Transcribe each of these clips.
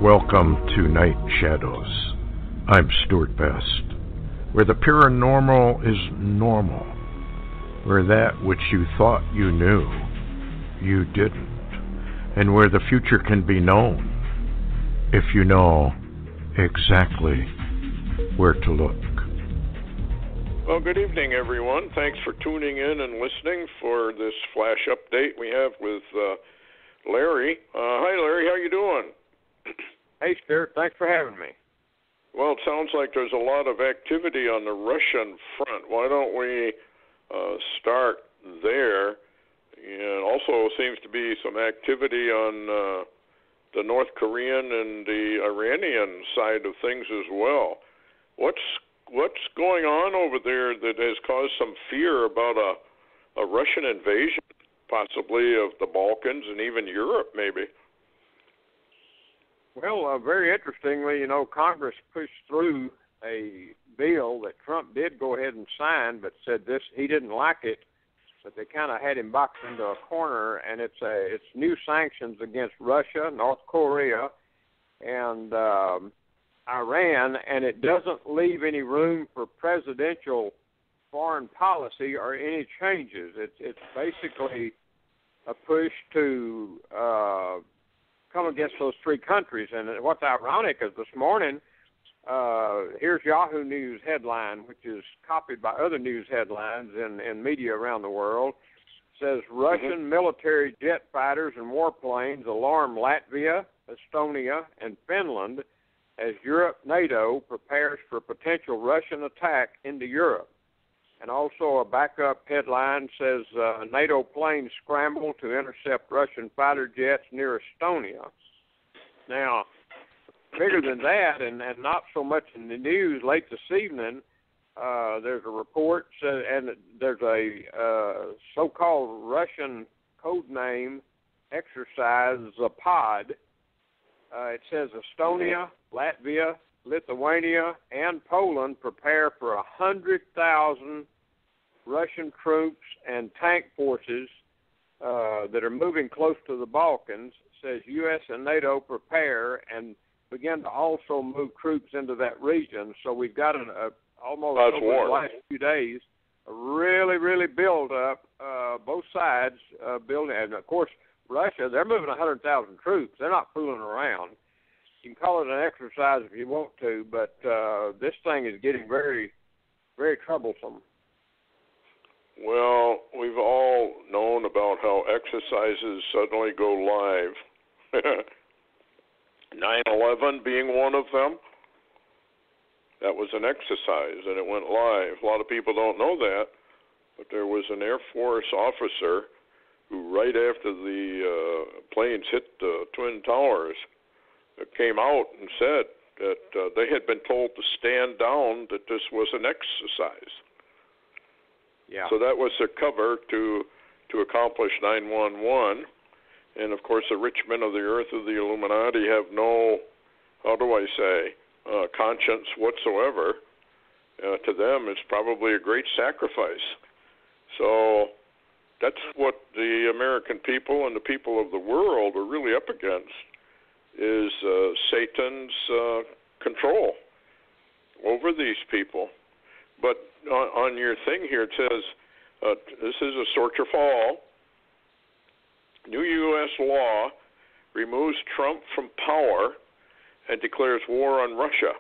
Welcome to Night Shadows. I'm Stuart Best, where the paranormal is normal, where that which you thought you knew, you didn't, and where the future can be known if you know exactly where to look. Well, good evening, everyone. Thanks for tuning in and listening for this flash update we have with Larry. Hi, Larry. How you doing? Hey, Stuart. Thanks for having me. Well, it sounds like there's a lot of activity on the Russian front. Why don't we start there? And also seems to be some activity on the North Korean and the Iranian side of things as well. What's going on over there that has caused some fear about a Russian invasion, possibly of the Balkans and even Europe, maybe? Well, very interestingly, Congress pushed through a bill that Trump did go ahead and sign, but said he didn't like it, but they kind of had him boxed into a corner, and it's new sanctions against Russia, North Korea, and Iran, and it doesn't leave any room for presidential foreign policy or any changes. It's basically a push to come against those three countries. And what's ironic is this morning, here's Yahoo News headline, which is copied by other news headlines in media around the world. It says, Russian military jet fighters and warplanes alarm Latvia, Estonia, and Finland as Europe, NATO, prepares for potential Russian attack into Europe. And also a backup headline says NATO planes scramble to intercept Russian fighter jets near Estonia. Now, bigger than that, and not so much in the news late this evening, there's a report, and there's a so-called Russian code name exercise, Zapad. It says Estonia, Latvia, Lithuania, and Poland prepare for 100,000 Russian troops and tank forces that are moving close to the Balkans. It says U.S. and NATO prepare and begin to also move troops into that region. So we've got almost over the last few days a really, really build up, both sides building. And, of course, Russia, they're moving 100,000 troops. They're not fooling around. You can call it an exercise if you want to, but this thing is getting very, very troublesome. Well, we've all known about how exercises suddenly go live. 9/11 being one of them. That was an exercise, and it went live. A lot of people don't know that, but there was an Air Force officer who, right after the planes hit the Twin Towers, came out and said that they had been told to stand down, that this was an exercise. Yeah. So that was their cover to accomplish 9/11. And, of course, the rich men of the earth of the Illuminati have no, conscience whatsoever. To them, it's probably a great sacrifice. So that's what the American people and the people of the world are really up against, is Satan's control over these people. But on your thing here, it says, this is a Sorcher Fall. New U.S. law removes Trump from power and declares war on Russia,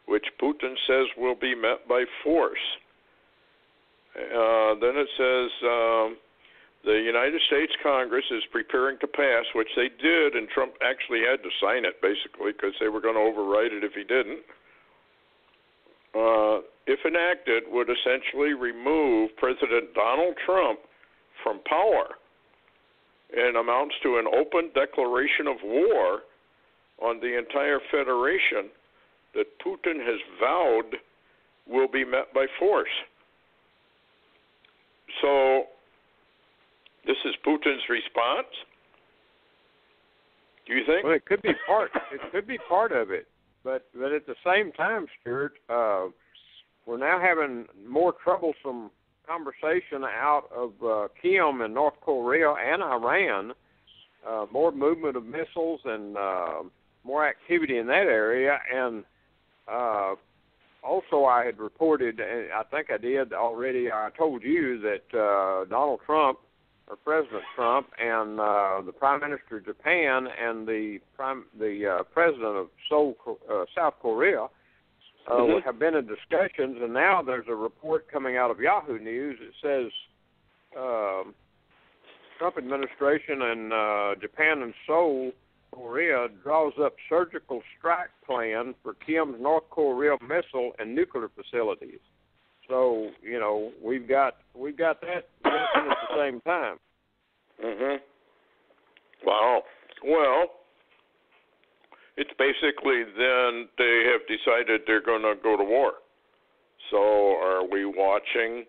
which Putin says will be met by force. Then it says the United States Congress is preparing to pass, which they did, and Trump actually had to sign it, basically, because they were going to override it if he didn't. If enacted, would essentially remove President Donald Trump from power and amounts to an open declaration of war on the entire Federation that Putin has vowed will be met by force. So this is Putin's response? Do you think? Well, it could be part. It could be part of it, but at the same time, Stuart, we're now having more troublesome conversation out of Kim in North Korea and Iran. More movement of missiles and more activity in that area. And also I had reported, and I think I did already, I told you that Donald Trump, or President Trump, and the Prime Minister of Japan and the President of Seoul, South Korea, have been in discussions, and now there's a report coming out of Yahoo News. It says Trump administration and Japan and Seoul, Korea draws up surgical strike plan for Kim's North Korea missile and nuclear facilities. So, you know, we've got that happening at the same time. Mhm. Wow. Well, it's basically then they have decided they're going to go to war. So, are we watching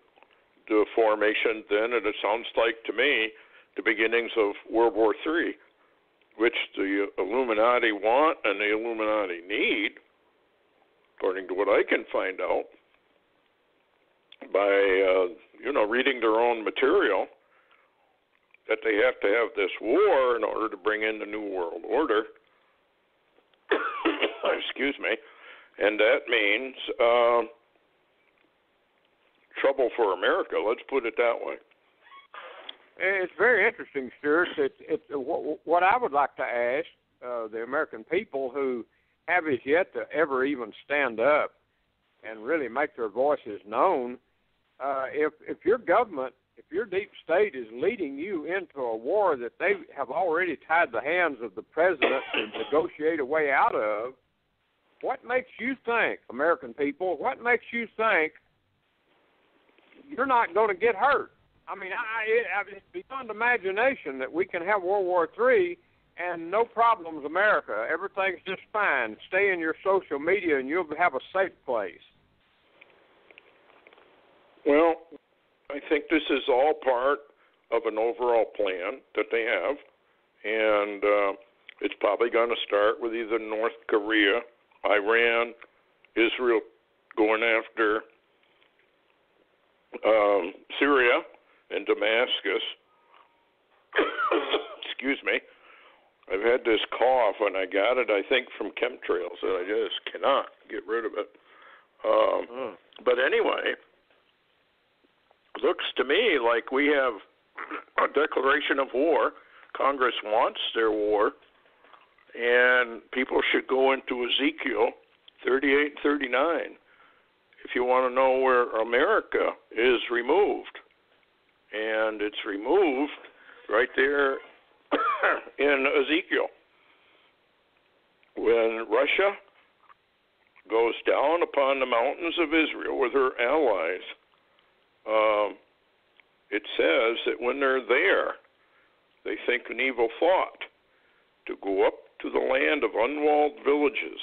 the formation then? And it sounds like to me the beginnings of World War III, which the Illuminati want and the Illuminati need, according to what I can find out by reading their own material, that they have to have this war in order to bring in the New World Order. Excuse me. And that means trouble for America. Let's put it that way. It's very interesting, Stuart. What I would like to ask the American people who have as yet to ever even stand up and really make their voices known, if your government, if your deep state is leading you into a war that they have already tied the hands of the president to negotiate a way out of, what makes you think, American people, what makes you think you're not going to get hurt? I mean, it's beyond imagination that we can have World War III and no problems, America. Everything's just fine. Stay in your social media and you'll have a safe place. Well, I think this is all part of an overall plan that they have, and it's probably going to start with either North Korea, Iran, Israel going after Syria and Damascus. Excuse me. I've had this cough, and I got it, I think, from chemtrails, and I just cannot get rid of it. But anyway, looks to me like we have a declaration of war. Congress wants their war, and people should go into Ezekiel 38 and 39 if you want to know where America is removed. And it's removed right there in Ezekiel. When Russia goes down upon the mountains of Israel with her allies, it says that when they're there, they think an evil thought to go up to the land of unwalled villages,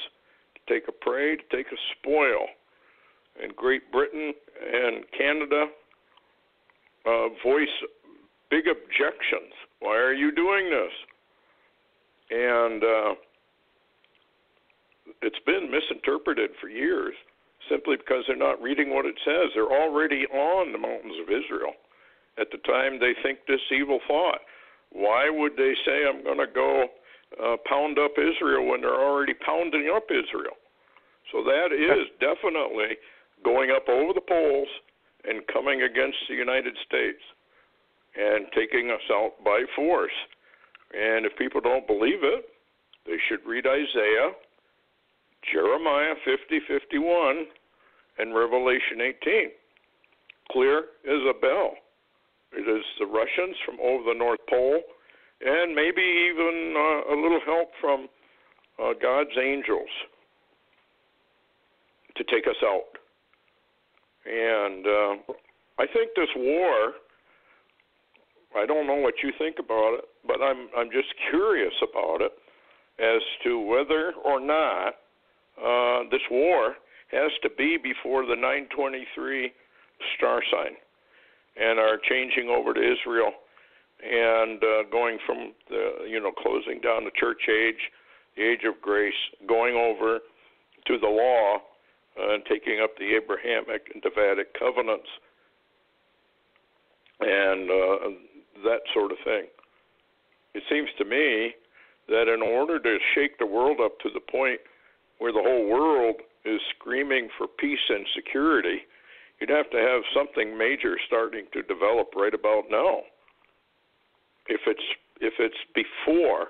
to take a prey, to take a spoil. And Great Britain and Canada voice big objections. Why are you doing this? And it's been misinterpreted for years simply because they're not reading what it says. They're already on the mountains of Israel at the time they think this evil thought. Why would they say, I'm going to go pound up Israel when they're already pounding up Israel? So that is definitely going up over the poles and coming against the United States and taking us out by force. And if people don't believe it, they should read Isaiah, Jeremiah 50:51, and Revelation 18. Clear as a bell. It is the Russians from over the North Pole, and maybe even a little help from God's angels to take us out. And I think this war, I don't know what you think about it, but I'm just curious about it as to whether or not this war has to be before the 923 star sign and are changing over to Israel and going from the, closing down the church age, the age of grace, going over to the law and taking up the Abrahamic and Davidic covenants and that sort of thing. It seems to me that in order to shake the world up to the point where the whole world is screaming for peace and security, you'd have to have something major starting to develop right about now. If it's before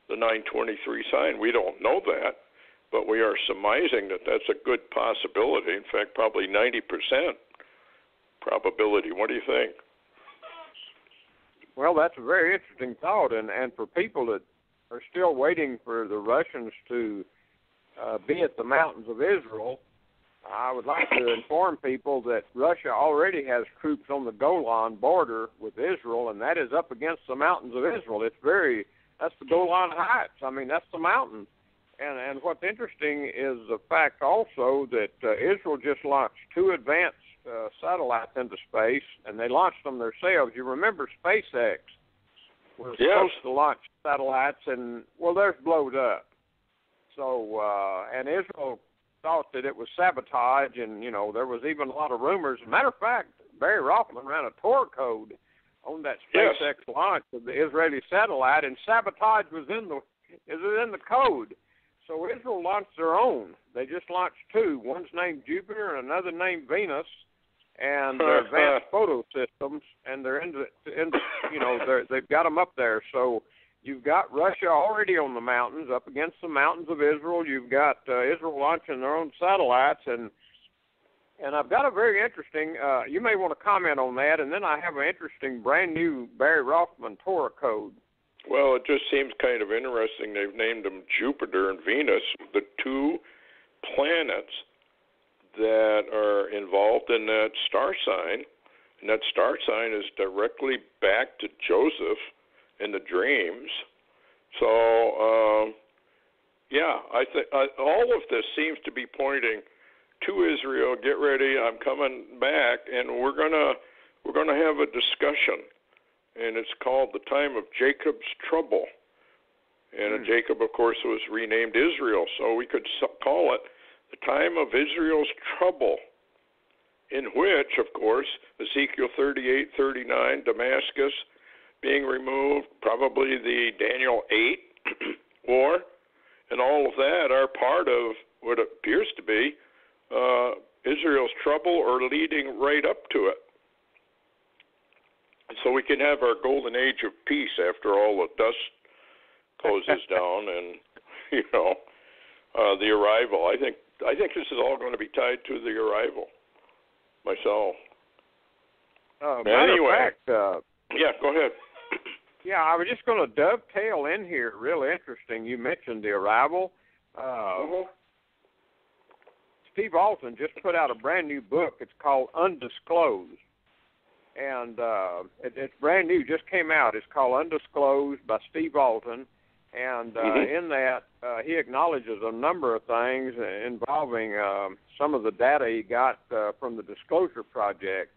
the 923 sign, we don't know that, but we are surmising that that's a good possibility. In fact, probably 90% probability. What do you think? Well, that's a very interesting thought, and for people that are still waiting for the Russians to be at the mountains of Israel, I would like to inform people that Russia already has troops on the Golan border with Israel, and that is up against the mountains of Israel. That's the Golan Heights. I mean, that's the mountain. And what's interesting is the fact also that Israel just launched 2 advanced satellites into space, and they launched them themselves. You remember SpaceX was supposed to launch satellites, and, well, theirs blowed up. So, and Israel thought that it was sabotage, and, there was even a lot of rumors. As a matter of fact, Barry Rothman ran a Tor code on that SpaceX launch of the Israeli satellite, and sabotage was in the code. So Israel launched their own. They just launched 2. One's named Jupiter and another named Venus, and they're advanced photo systems, and they're they've got them up there. So you've got Russia already on the mountains, up against the mountains of Israel. You've got Israel launching their own satellites, and I've got a very interesting. You may want to comment on that, and then I have an interesting brand new Barry Rothman Torah code. Well, it just seems kind of interesting. They've named them Jupiter and Venus, the 2 planets that are involved in that star sign, and that star sign is directly back to Joseph in the dreams. So, I think all of this seems to be pointing to Israel. Get ready, I'm coming back, and we're gonna have a discussion, and it's called the time of Jacob's trouble. And Jacob, of course, was renamed Israel, so we could call it the time of Israel's trouble, in which, of course, Ezekiel 38:39, Damascus being removed, probably the Daniel 8 war, and all of that are part of what appears to be Israel's trouble, or leading right up to it. So we can have our golden age of peace after all the dust closes down, and the arrival. I think this is all going to be tied to the arrival. Myself. Anyway, go ahead. Yeah, I was just going to dovetail in here. Real interesting. You mentioned the arrival. Steve Alton just put out a brand new book. It's called Undisclosed. And it's brand new, just came out. It's called Undisclosed by Steve Alton. And in that, he acknowledges a number of things involving some of the data he got from the Disclosure Project.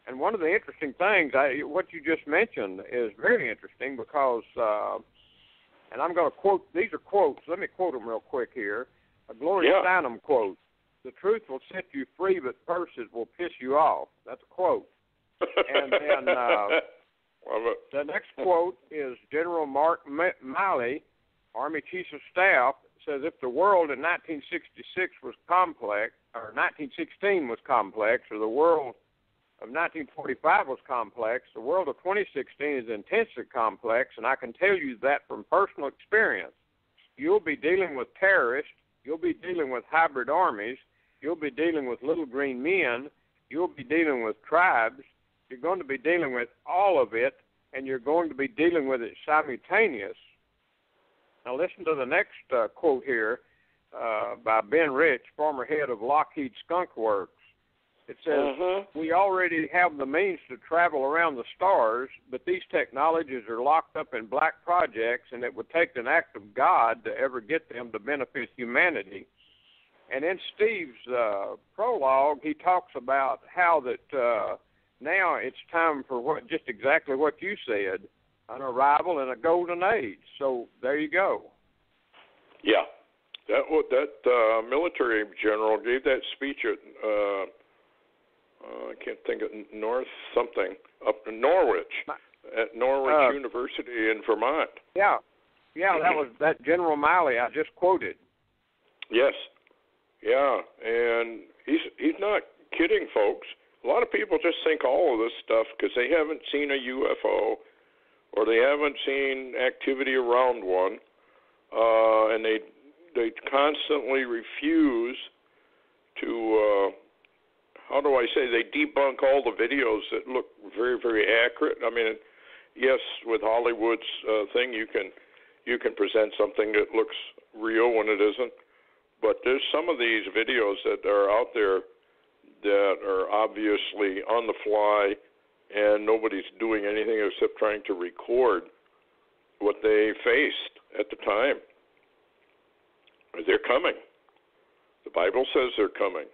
And one of the interesting things, what you just mentioned, is very interesting because, and I'm going to quote, these are quotes. Let me quote them real quick here. A Gloria Steinem quote: "The truth will set you free, but first it will piss you off." That's a quote. And then the next quote is General Mark Milley, Army Chief of Staff, says if the world in 1966 was complex, or 1916 was complex, or the world of 1945 was complex, the world of 2016 is intensely complex, and I can tell you that from personal experience. You'll be dealing with terrorists, you'll be dealing with hybrid armies, you'll be dealing with little green men, you'll be dealing with tribes, you're going to be dealing with all of it, and you're going to be dealing with it simultaneous. Now listen to the next quote here by Ben Rich, former head of Lockheed Skunk Works. It says, "We already have the means to travel around the stars, but these technologies are locked up in black projects, and it would take an act of God to ever get them to benefit humanity." And in Steve's prologue, he talks about how that now it's time for just exactly what you said, an arrival in a golden age. So there you go. Yeah, that military general gave that speech at I can't think of North something up in Norwich, at Norwich University in Vermont. Yeah, Yeah, that was that General Miley I just quoted. Yes. Yeah, and he's not kidding, folks. A lot of people just think all of this stuff because they haven't seen a UFO or they haven't seen activity around one, and they constantly refuse to, how do I say, they debunk all the videos that look very, very accurate. I mean, yes, with Hollywood's thing, you can present something that looks real when it isn't, but there's some of these videos that are out there that are obviously on the fly, and nobody's doing anything except trying to record what they faced at the time. They're coming. The Bible says they're coming.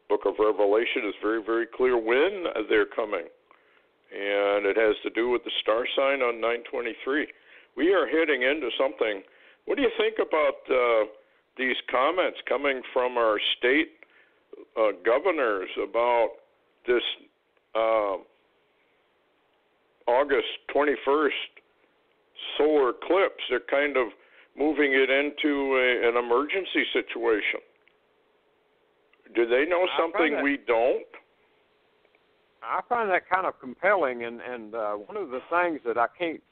Book of Revelation is very, very clear when they're coming, and it has to do with the star sign on 9/23. We are heading into something. What do you think about these comments coming from our state governors about this August 21st solar eclipse? They're kind of moving it into an emergency situation. Do they know something we don't? I find that kind of compelling, and one of the things that I can't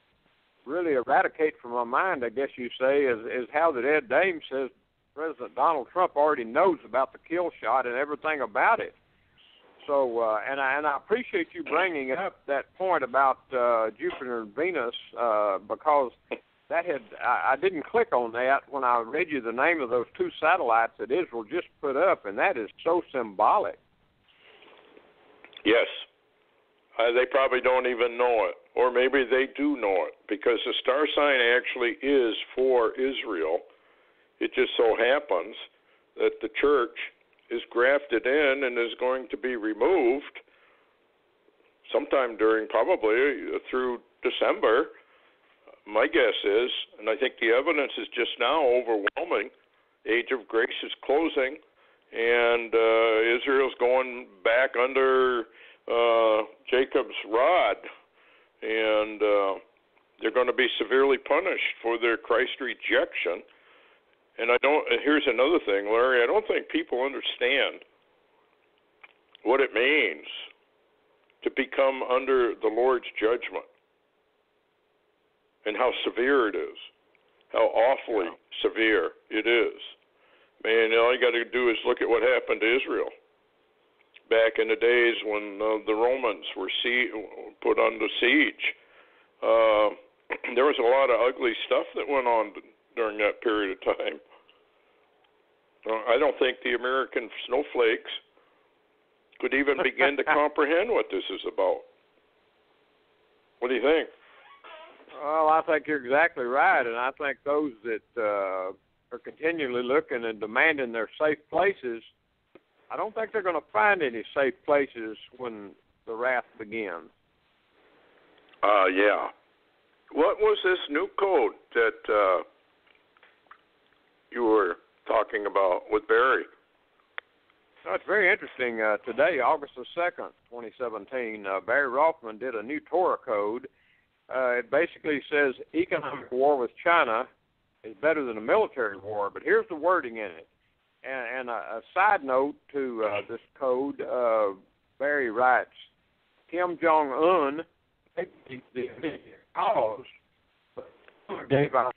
really eradicate from my mind, I guess you say, is how that Ed Dames says President Donald Trump already knows about the kill shot and everything about it. So, and I appreciate you bringing up that point about Jupiter and Venus because that I didn't click on that when I read you the name of those two satellites that Israel just put up, and that is so symbolic. Yes. They probably don't even know it, or maybe they do know it, because the star sign actually is for Israel. It just so happens that the church is grafted in and is going to be removed sometime during probably through December. My guess is, and I think the evidence is just now overwhelming, Age of Grace is closing, and Israel's going back under Jacob's rod, and they're going to be severely punished for their Christ rejection. And here's another thing, Larry, I don't think people understand what it means to become under the Lord's judgment and how severe it is, how awfully severe it is. Man, all you got to do is look at what happened to Israel back in the days when the Romans were put under siege. There was a lot of ugly stuff that went on during that period of time. I don't think the American snowflakes could even begin to comprehend what this is about. What do you think? Well, I think you're exactly right, and I think those that are continually looking and demanding their safe places, I don't think they're going to find any safe places when the wrath begins. Yeah. What was this new code that you were talking about with Barry? No, it's very interesting. Today, August the 2nd, 2017, Barry Rothman did a new Torah code. It basically says economic war with China is better than a military war, but here's the wording in it. And a side note to this code, Barry writes, Kim Jong-un, the cause, gave Iran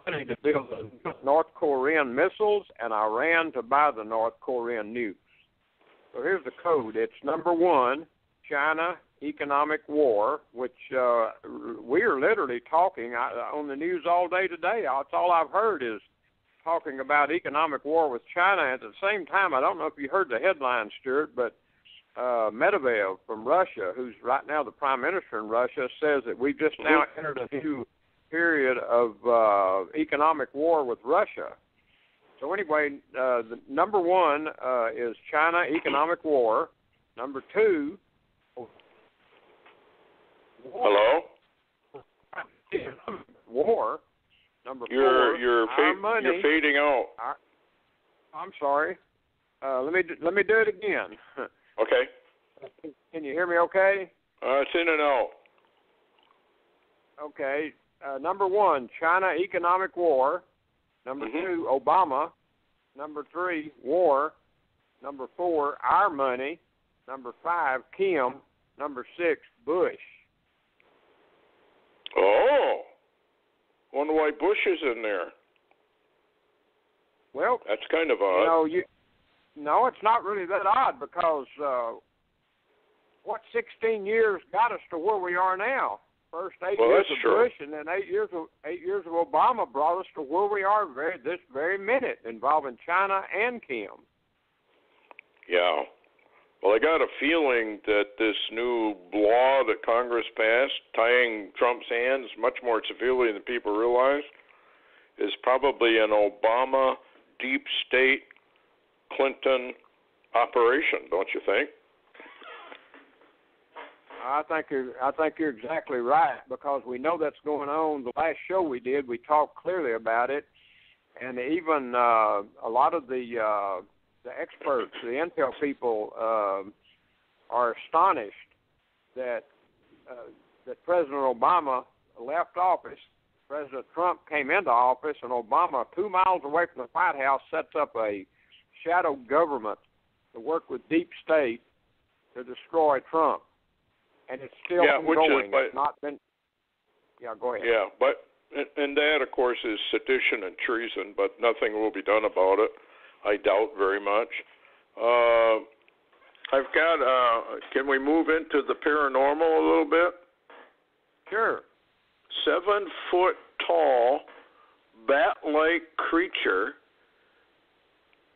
money to build the North Korean missiles and Iran to buy the North Korean nukes. So here's the code. It's number 1, China economic war, which we are literally talking on the news all day today. That's all I've heard is talking about economic war with China. At the same time, I don't know if you heard the headline, Stuart, but Medvedev from Russia, who's right now the prime minister in Russia, says that we've just now entered a new period of economic war with Russia. So anyway, the number 1 is China economic war. Number 2, hello? War. Number 4, you're fading out. I'm sorry. Let me do it again. Okay. Can you hear me okay? It's in and out. Okay. number 1, China economic war. Number 2, Obama. Number 3, war. Number 4, our money. Number 5, Kim. Number 6, Bush. Oh, wonder why Bush is in there. Well, that's kind of odd. No, it's not really that odd because 16 years got us to where we are now. First 8 years of Bush, and then 8 years of Obama brought us to where we are this very minute, involving China and Kim. Yeah. Well, I got a feeling that this new law that Congress passed, tying Trump's hands much more severely than people realize, is probably an Obama deep state Clinton operation, don't you think? I think you're exactly right, because we know that's going on. The last show we did, we talked clearly about it, and even a lot of the experts, the intel people, are astonished that President Obama left office. President Trump came into office, and Obama, 2 miles away from the White House, sets up a shadow government to work with deep state to destroy Trump. And it's still ongoing. It's not been. Yeah, go ahead. Yeah, and that, of course, is sedition and treason, but nothing will be done about it. I doubt very much. I've got. Can we move into the paranormal a little bit? Sure. 7-foot-tall, bat-like creature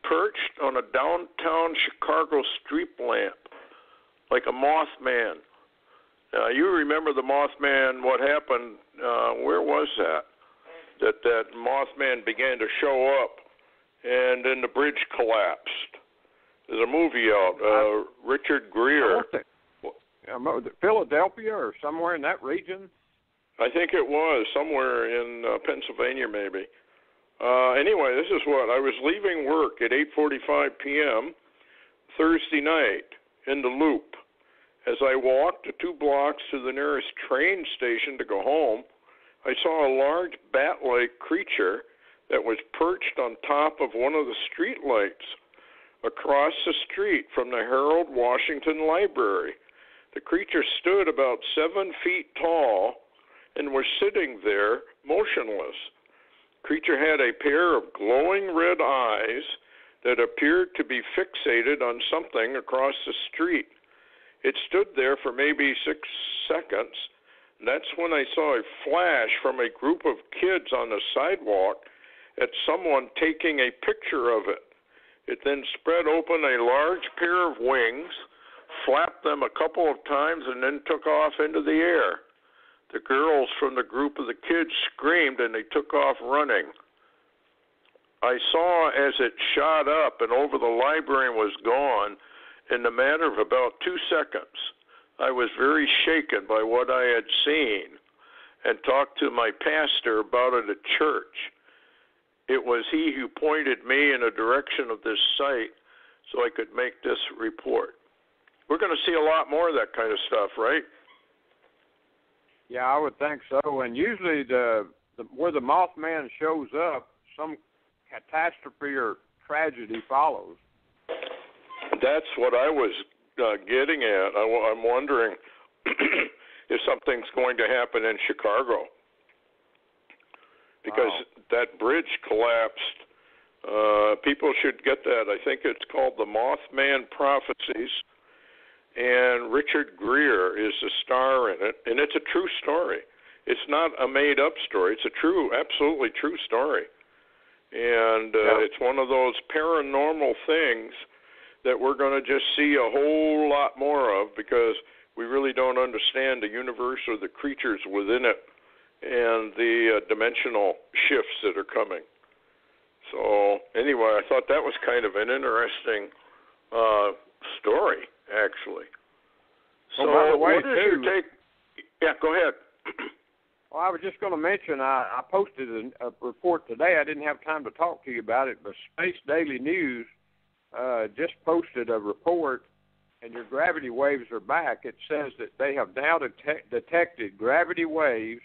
perched on a downtown Chicago street lamp, like a Mothman. You remember the Mothman, what happened, where was that? That Mothman began to show up, and then the bridge collapsed. There's a movie out, Richard Gere. Philadelphia or somewhere in that region? I think it was, somewhere in Pennsylvania maybe. Anyway, this is what, I was leaving work at 8:45 p.m. Thursday night in the Loop. As I walked the 2 blocks to the nearest train station to go home, I saw a large bat-like creature that was perched on top of one of the street lights across the street from the Harold Washington Library. The creature stood about 7 feet tall and was sitting there motionless. The creature had a pair of glowing red eyes that appeared to be fixated on something across the street. It stood there for maybe 6 seconds. And that's when I saw a flash from a group of kids on the sidewalk at someone taking a picture of it. It then spread open a large pair of wings, flapped them a couple of times, and then took off into the air. The girls from the group of the kids screamed, and they took off running. I saw as it shot up and over the library and was gone in the matter of about 2 seconds. I was very shaken by what I had seen and talked to my pastor about it at church. It was he who pointed me in the direction of this site so I could make this report. We're going to see a lot more of that kind of stuff, right? Yeah, I would think so. And usually where the Mothman shows up, some catastrophe or tragedy follows. That's what I was getting at. I'm wondering if something's going to happen in Chicago. Because that bridge collapsed. People should get that. I think it's called the Mothman Prophecies. And Richard Gere is the star in it. And it's a true story. It's not a made-up story. It's a true, absolutely true story. And it's one of those paranormal things that we're going to just see a whole lot more of because we really don't understand the universe or the creatures within it and the dimensional shifts that are coming. So anyway, I thought that was kind of an interesting story, actually. So by the way, what is your take? Yeah, go ahead. Well, I was just going to mention, I posted a report today. I didn't have time to talk to you about it, but Space Daily News just posted a report, and your gravity waves are back. It says that they have now detected gravity waves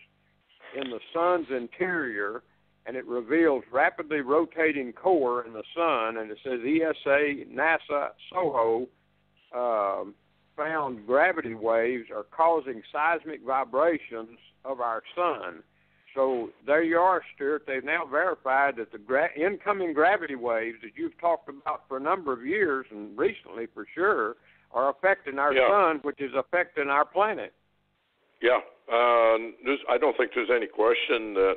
in the sun's interior, and it reveals rapidly rotating core in the sun, and it says ESA, NASA, SOHO found gravity waves are causing seismic vibrations of our sun. So there you are, Stuart. They've now verified that the incoming gravity waves that you've talked about for a number of years, and recently for sure, are affecting our sun, which is affecting our planet. Yeah. I don't think there's any question that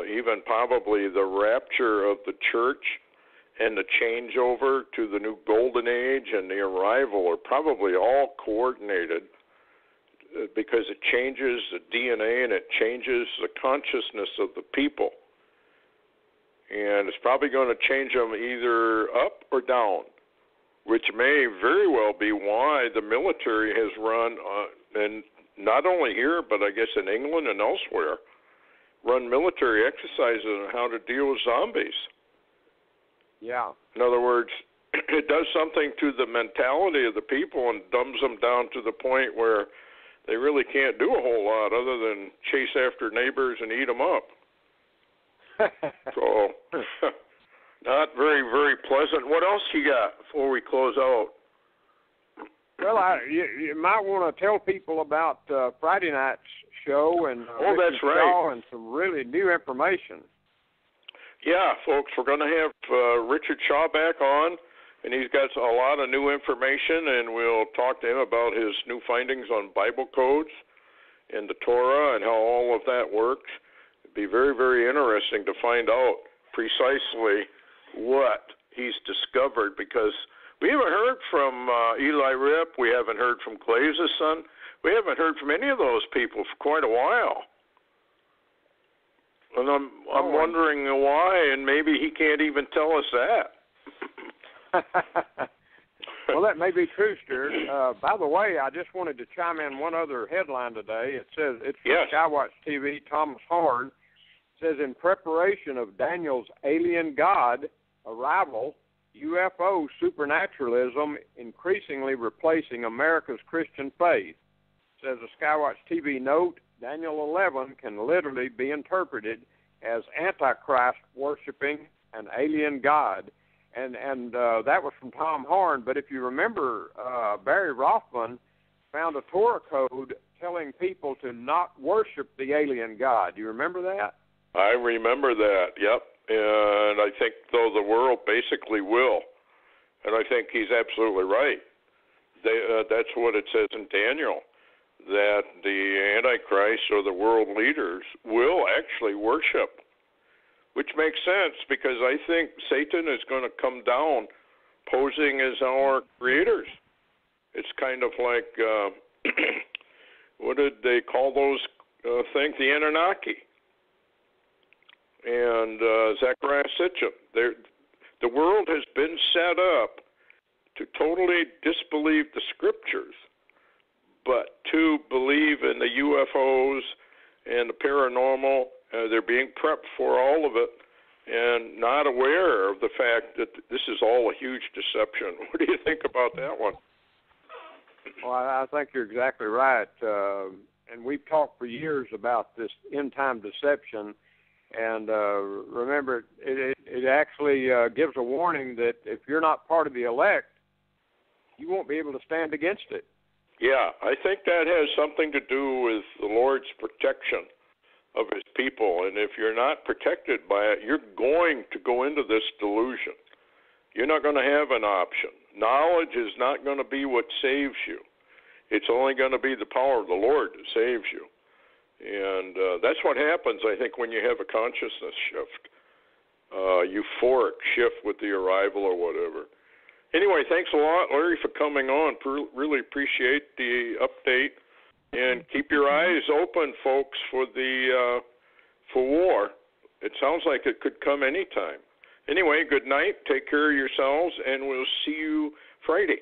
even probably the rapture of the church and the changeover to the new golden age and the arrival are probably all coordinated, because it changes the DNA and it changes the consciousness of the people. And it's probably going to change them either up or down, which may very well be why the military has run, and not only here, but I guess in England and elsewhere, run military exercises on how to deal with zombies. Yeah. In other words, it does something to the mentality of the people and dumbs them down to the point where they really can't do a whole lot other than chase after neighbors and eat them up. So, not very, very pleasant. What else you got before we close out? Well, you might want to tell people about Friday night's show and that's right, and some really new information. Yeah, folks, we're going to have Richard Shaw back on, and he's got a lot of new information, and we'll talk to him about his new findings on Bible codes and the Torah and how all of that works. It'd be very, very interesting to find out precisely what he's discovered, because we haven't heard from Eli Ripp, we haven't heard from Clay's son, we haven't heard from any of those people for quite a while. And I'm wondering why, and maybe he can't even tell us that. Well, that may be true, Stuart. By the way, I just wanted to chime in one other headline today. It says, it's from Skywatch TV, Thomas Horn. It says, in preparation of Daniel's alien god arrival, UFO supernaturalism increasingly replacing America's Christian faith. It says a Skywatch TV note, Daniel 11 can literally be interpreted as Antichrist worshiping an alien god. And that was from Tom Horn. But if you remember, Barry Rothman found a Torah code telling people to not worship the alien god. Do you remember that? I remember that, yep. And I think, though, the world basically will. And I think he's absolutely right. That's what it says in Daniel, that the Antichrist or the world leaders will actually worship, which makes sense, because I think Satan is going to come down posing as our creators. It's kind of like, what did they call those things? The Anunnaki. And Zechariah Sitchin. The world has been set up to totally disbelieve the scriptures, but to believe in the UFOs and the paranormal. They're being prepped for all of it and not aware of the fact that this is all a huge deception. What do you think about that one? Well, I think you're exactly right. And we've talked for years about this end-time deception. And remember, it actually gives a warning that if you're not part of the elect, you won't be able to stand against it. Yeah, I think that has something to do with the Lord's protection of his people. And if you're not protected by it, you're going to go into this delusion. You're not going to have an option. Knowledge is not going to be what saves you. It's only going to be the power of the Lord that saves you. And that's what happens, I think, when you have a consciousness shift, euphoric shift with the arrival or whatever. Anyway, thanks a lot, Larry, for coming on. Really appreciate the update. And keep your eyes open, folks, for war. It sounds like it could come anytime. Anyway, good night. Take care of yourselves, and we'll see you Friday.